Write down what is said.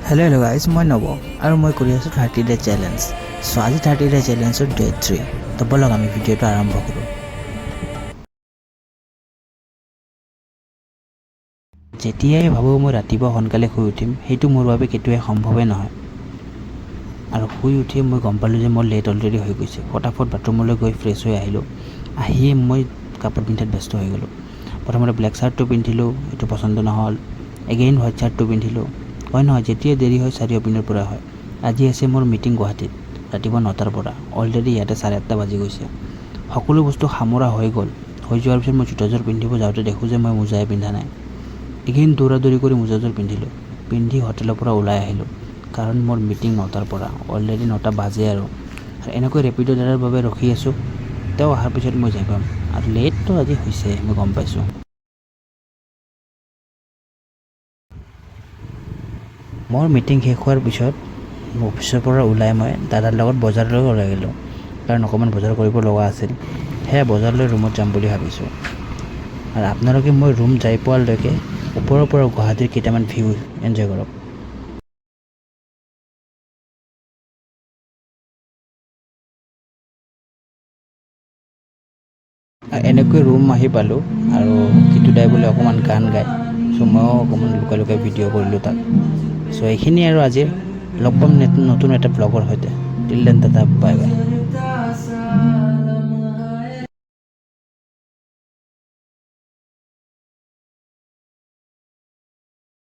Hello' guys, মই নৱ আৰু মই কৰি আছোঁ 30 ডে চেলেঞ্জ। চ' আজি 30 ডে চেলেঞ্জৰ ডে 3। তো ব'লক আমি ভিডিঅ'টো আৰম্ভ কৰোঁ। যেতিয়াই ভাবোঁ মই ৰাতিপুৱা সোনকালে শুই উঠিম, সেইটো মোৰ বাবে কেতিয়াও সম্ভৱেই নহয়। আৰু শুই উঠি মই গম পালোঁ যে মোৰ লেট অলৰেডি হৈ গৈছে। ফটাফট বাথৰুমলৈ গৈ ফ্ৰেছ হৈ আহিলোঁ। আহিয়ে মই কাপোৰ পিন্ধাত ব্যস্ত হৈ গ'লোঁ। প্ৰথমতে ব্লেক চাৰ্টটো পিন্ধিলোঁ, এইটো পচন্দ নহ'ল। এগেইন হোৱাইট চাৰ্টটো পিন্ধিলোঁ। হয় নহয়, যেতিয়া দেৰি হয় 4 অপিনৰ পৰা হয়। আজি আছে মোৰ মিটিং গুৱাহাটীত, ৰাতিপুৱা 9টাৰ পৰা। অলৰেডি ইয়াতে 8:30 বাজি গৈছে। সকলো বস্তু সামৰা হৈ গ'ল। হৈ যোৱাৰ পিছত মই জোতাযোৰ পিন্ধিব যাওঁতে দেখোঁ যে মই মোজাই পিন্ধা নাই। এগেইন দৌৰি কৰি মোজাযোৰ পিন্ধিলোঁ। পিন্ধি হোটেলৰ পৰা ওলাই আহিলোঁ, কাৰণ মোৰ মিটিং 9টাৰ পৰা। অলৰেডি 9টা বাজে আৰু এনেকৈ ৰেপিড' ড্ৰাইভাৰৰ বাবে ৰখি আছোঁ। তেওঁ অহাৰ পিছত মই যাই পাম। আৰু লেটটো আজি হৈছে, মই গম পাইছোঁ। মোৰ মিটিং শেষ হোৱাৰ পিছত অফিচৰ পৰা ওলাই মই দাদাৰ লগত বজাৰলৈ ওলাই গ'লোঁ, কাৰণ অকণমান বজাৰ কৰিব লগা আছিল। সেয়া বজাৰলৈ ৰুমত যাম বুলি ভাবিছোঁ। আৰু আপোনালোকে মই ৰুম যাই পোৱালৈকে ওপৰৰ পৰা গুৱাহাটীৰ কেইটামান ভিউ এনজয় কৰক। এনেকৈ ৰুম আহি পালোঁ, আৰু কিটু দাই বোলে অকণমান গান গায়। চ' ময়ো অকণমান লুকাই ভিডিঅ' কৰিলোঁ তাক। চ' এইখিনি আৰু আজি লগ পাম নতুন এটা ব্লগৰ সৈতে। Till then Tata, bye bye.